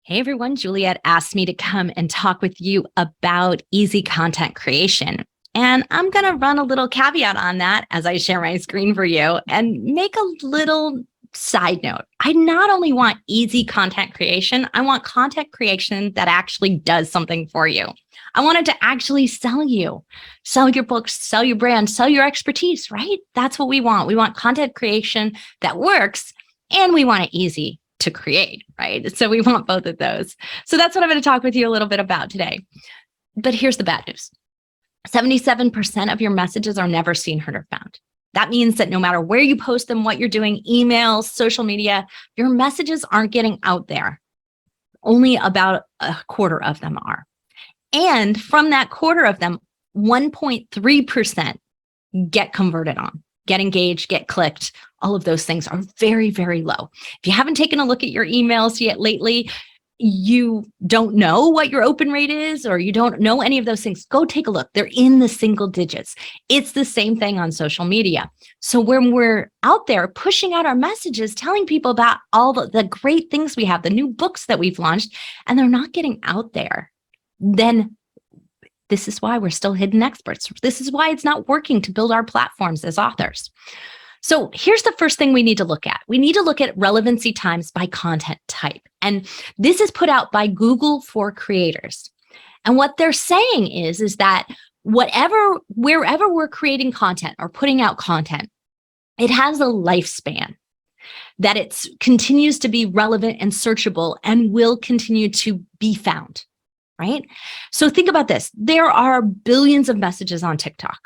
Hey everyone, Juliet asked me to come and talk with you about easy content creation. And I'm going to run a little caveat on that as I share my screen for you and make a little side note. I not only want easy content creation, I want content creation that actually does something for you. I want it to actually sell your books, sell your brand, sell your expertise, right? That's what we want. We want content creation that works, and we want it easy to create, right? So we want both of those. So that's what I'm going to talk with you a little bit about today. But here's the bad news. 77% of your messages are never seen, heard, or found. That means that no matter where you post them, what you're doing, emails, social media, your messages aren't getting out there. Only about a quarter of them are. And from that quarter of them, 1.3% get converted on, get engaged, get clicked. All of those things are very, very low. If you haven't taken a look at your emails yet lately, you don't know what your open rate is, or you don't know any of those things, go take a look. They're in the single digits. It's the same thing on social media. So when we're out there pushing out our messages, telling people about all the great things we have, the new books that we've launched, and they're not getting out there, then this is why we're still hidden experts. This is why it's not working to build our platforms as authors. So here's the first thing we need to look at. We need to look at relevancy times by content type. And this is put out by Google for creators. And what they're saying is that wherever we're creating content or putting out content, it has a lifespan, that it continues to be relevant and searchable and will continue to be found, right? So think about this. There are billions of messages on TikTok,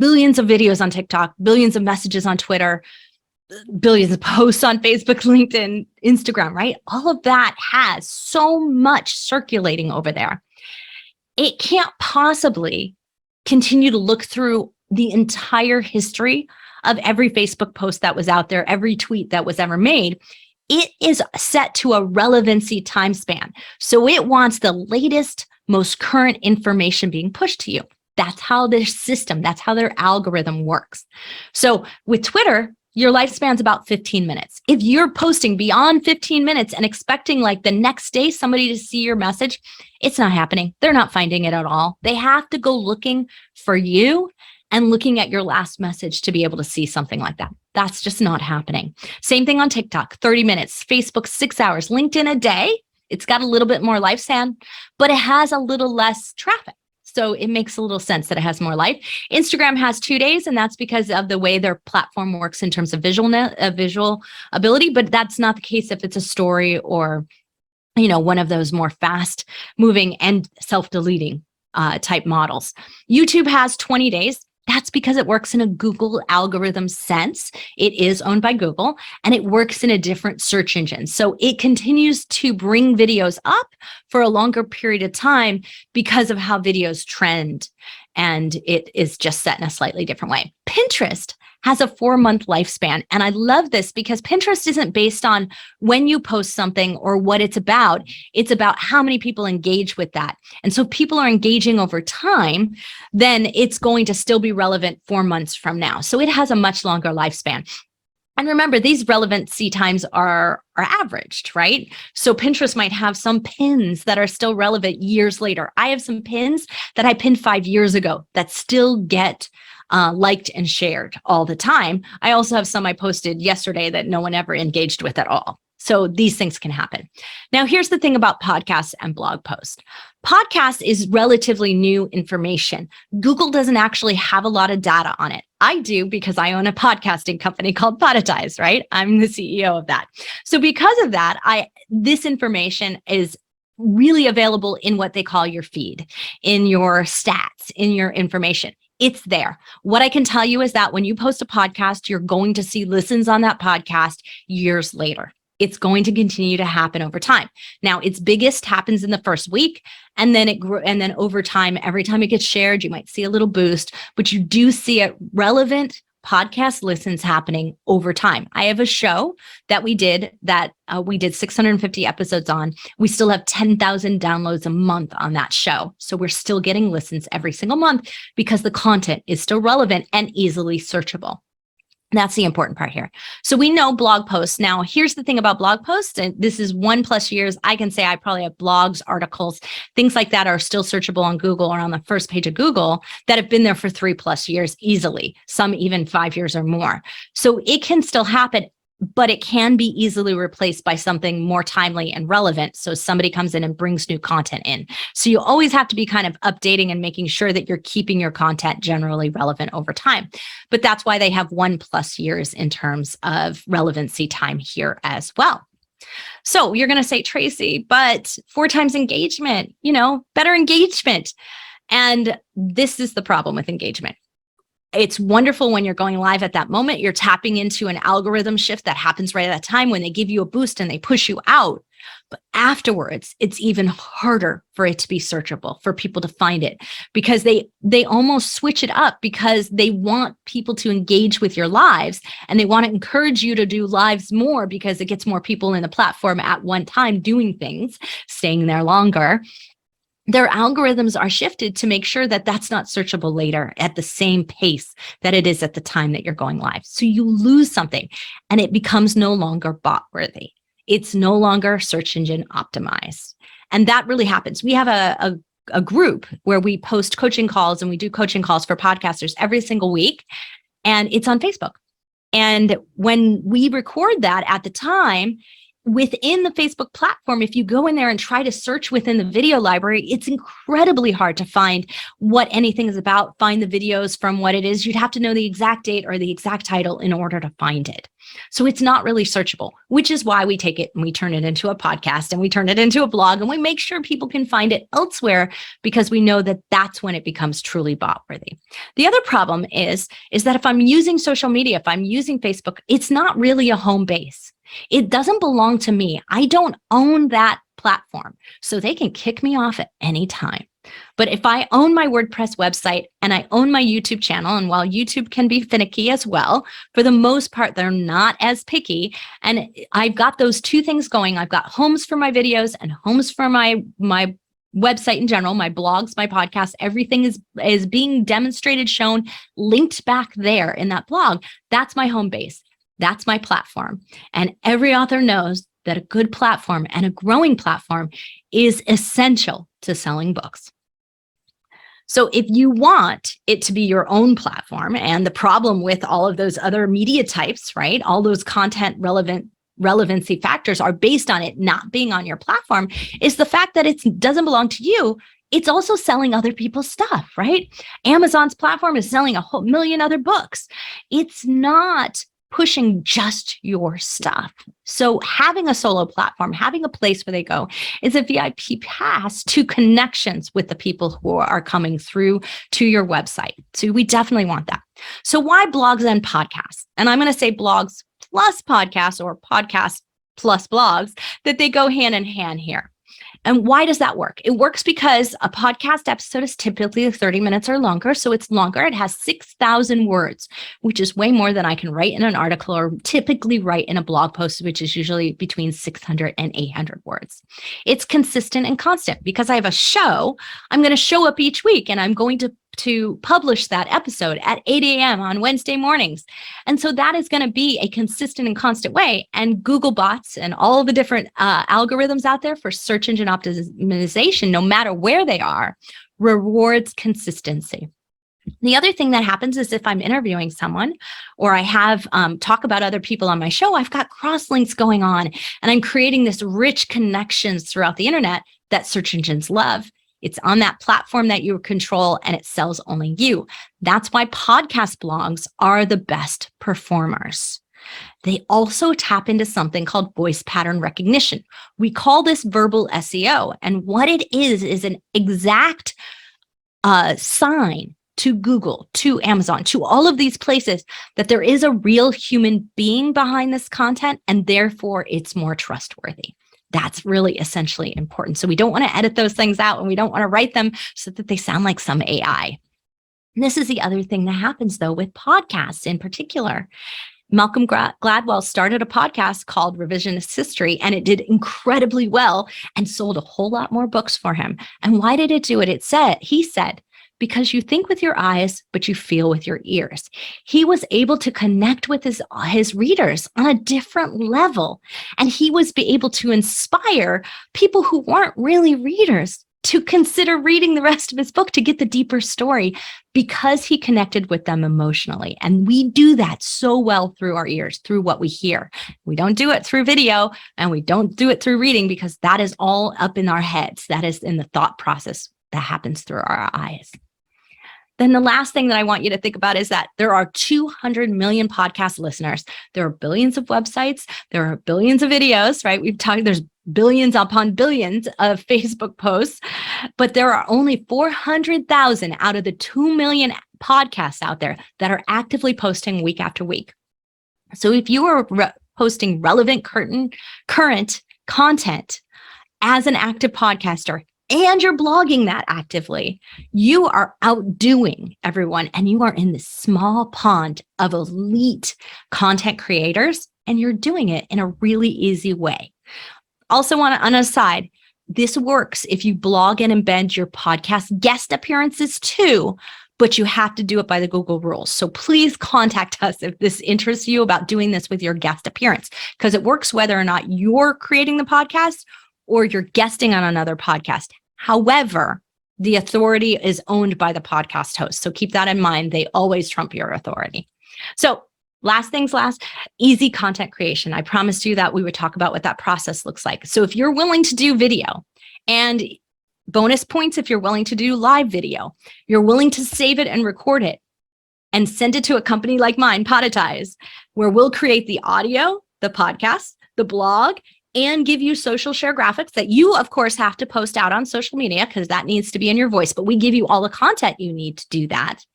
billions of videos on TikTok, billions of messages on Twitter, billions of posts on Facebook, LinkedIn, Instagram, right? All of that has so much circulating over there. It can't possibly continue to look through the entire history of every Facebook post that was out there, every tweet that was ever made. It is set to a relevancy time span. So it wants the latest, most current information being pushed to you. That's how their system, that's how their algorithm works. So with Twitter, your lifespan's about 15 minutes. If you're posting beyond 15 minutes and expecting like the next day somebody to see your message, it's not happening. They're not finding it at all. They have to go looking for you and looking at your last message to be able to see something like that. That's just not happening. Same thing on TikTok, 30 minutes, Facebook, 6 hours, LinkedIn a day. It's got a little bit more lifespan, but it has a little less traffic. So it makes a little sense that it has more life. Instagram has 2 days, and that's because of the way their platform works in terms of visual ability. But that's not the case if it's a story or, one of those more fast moving and self-deleting type models. YouTube has 20 days. That's because it works in a Google algorithm sense. It is owned by Google, and it works in a different search engine. So it continues to bring videos up for a longer period of time because of how videos trend. And it is just set in a slightly different way. Pinterest has a 4-month lifespan. And I love this because Pinterest isn't based on when you post something or what it's about. It's about how many people engage with that. And so people are engaging over time, then it's going to still be relevant 4 months from now. So it has a much longer lifespan. And remember, these relevancy times are averaged, right? So Pinterest might have some pins that are still relevant years later. I have some pins that I pinned 5 years ago that still get liked and shared all the time. I also have some I posted yesterday that no one ever engaged with at all. So these things can happen. Now, here's the thing about podcasts and blog posts. Podcast is relatively new information. Google doesn't actually have a lot of data on it. I do because I own a podcasting company called Podetize, right? I'm the CEO of that. So because of that, this information is really available in what they call your feed, in your stats, in your information. It's there. What I can tell you is that when you post a podcast, you're going to see listens on that podcast years later. It's going to continue to happen over time. Now, its biggest happens in the first week, and then then over time, every time it gets shared, you might see a little boost, but you do see it relevant podcast listens happening over time. I have a show that we did 650 episodes on. We still have 10,000 downloads a month on that show. So we're still getting listens every single month because the content is still relevant and easily searchable. That's the important part here. So we know blog posts. Now, here's the thing about blog posts, and this is 1+ years. I can say I probably have blogs, articles, things like that are still searchable on Google or on the first page of Google that have been there for 3+ years easily, some even 5 years or more. So it can still happen, but it can be easily replaced by something more timely and relevant. So somebody comes in and brings new content in. So you always have to be kind of updating and making sure that you're keeping your content generally relevant over time. But that's why they have 1+ years in terms of relevancy time here as well. So you're going to say, Tracy, but 4 times engagement, better engagement. And this is the problem with engagement. It's wonderful when you're going live at that moment. You're tapping into an algorithm shift that happens right at that time when they give you a boost and they push you out. But afterwards, it's even harder for it to be searchable, for people to find it, because they almost switch it up because they want people to engage with your lives and they want to encourage you to do lives more because it gets more people in the platform at one time doing things, staying there longer. Their algorithms are shifted to make sure that that's not searchable later at the same pace that it is at the time that you're going live. So you lose something and it becomes no longer bot worthy. It's no longer search engine optimized. And that really happens. We have a group where we post coaching calls and we do coaching calls for podcasters every single week. And it's on Facebook. And when we record that at the time, within the Facebook platform, if you go in there and try to search within the video library, it's incredibly hard to find what anything is about, find the videos from what it is. You'd have to know the exact date or the exact title in order to find it. So it's not really searchable, which is why we take it and we turn it into a podcast and we turn it into a blog and we make sure people can find it elsewhere because we know that that's when it becomes truly bot worthy. The other problem is that if I'm using social media, if I'm using Facebook, it's not really a home base. It doesn't belong to me. I don't own that platform, so they can kick me off at any time. But if I own my WordPress website and I own my YouTube channel, and while YouTube can be finicky as well, for the most part, they're not as picky. And I've got those 2 things going. I've got homes for my videos and homes for my website in general, my blogs, my podcasts, everything is being demonstrated, shown, linked back there in that blog. That's my home base. That's my platform. And every author knows that a good platform and a growing platform is essential to selling books. So if you want it to be your own platform, and the problem with all of those other media types, right? All those content relevancy factors are based on it not being on your platform, is the fact that it doesn't belong to you. It's also selling other people's stuff, right? Amazon's platform is selling a whole million other books. It's not pushing just your stuff. So having a solo platform, having a place where they go is a VIP pass to connections with the people who are coming through to your website. So we definitely want that. So why blogs and podcasts? And I'm going to say blogs plus podcasts or podcasts plus blogs, that they go hand in hand here. And why does that work? It works because a podcast episode is typically 30 minutes or longer. So it's longer. It has 6,000 words, which is way more than I can write in an article or typically write in a blog post, which is usually between 600 and 800 words. It's consistent and constant because I have a show. I'm going to show up each week and I'm going to publish that episode at 8 a.m. on Wednesday mornings. And so that is going to be a consistent and constant way. And Google bots and all the different algorithms out there for search engine optimization, no matter where they are, rewards consistency. The other thing that happens is if I'm interviewing someone or I have talk about other people on my show, I've got cross links going on and I'm creating this rich connections throughout the internet that search engines love. It's on that platform that you control and it sells only you. That's why podcast blogs are the best performers. They also tap into something called voice pattern recognition. We call this verbal SEO. And what it is an exact sign to Google, to Amazon, to all of these places that there is a real human being behind this content, and therefore it's more trustworthy. That's really essentially important. So we don't want to edit those things out and we don't want to write them so that they sound like some AI. And this is the other thing that happens though with podcasts in particular. Malcolm Gladwell started a podcast called Revisionist History, and it did incredibly well and sold a whole lot more books for him. And why did it do it? He said, because you think with your eyes, but you feel with your ears. He was able to connect with his readers on a different level. And he was able to inspire people who weren't really readers to consider reading the rest of his book to get the deeper story because he connected with them emotionally. And we do that so well through our ears, through what we hear. We don't do it through video, and we don't do it through reading because that is all up in our heads. That is in the thought process that happens through our eyes. Then the last thing that I want you to think about is that there are 200 million podcast listeners. There are billions of websites. There are billions of videos, right? We've talked, there's billions upon billions of Facebook posts, but there are only 400,000 out of the 2 million podcasts out there that are actively posting week after week. So if you are posting relevant current content as an active podcaster, and you're blogging that actively, you are outdoing everyone, and you are in this small pond of elite content creators, and you're doing it in a really easy way. Also, on an aside, this works if you blog and embed your podcast guest appearances too, but you have to do it by the Google rules. So please contact us if this interests you about doing this with your guest appearance, because it works whether or not you're creating the podcast or you're guesting on another podcast. However, the authority is owned by the podcast host. So keep that in mind. They always trump your authority. So last things last, easy content creation. I promised you that we would talk about what that process looks like. So if you're willing to do video, and bonus points if you're willing to do live video, you're willing to save it and record it and send it to a company like mine, Podetize, where we'll create the audio, the podcast, the blog, and give you social share graphics that you, of course, have to post out on social media because that needs to be in your voice, but we give you all the content you need to do that.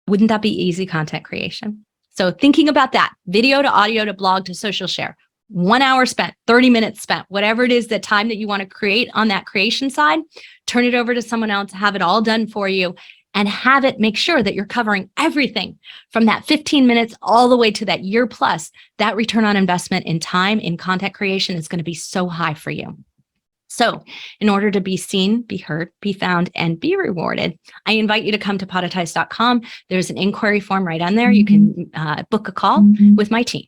Wouldn't that be easy content creation? So thinking about that, video to audio to blog to social share, 1 hour spent, 30 minutes spent, whatever it is, the time that you want to create on that creation side, turn it over to someone else, have it all done for you, and have it make sure that you're covering everything from that 15 minutes all the way to that year plus. That return on investment in time in content creation is going to be so high for you. So in order to be seen, be heard, be found, and be rewarded, I invite you to come to podetize.com. There's an inquiry form right on there. You can book a call with my team.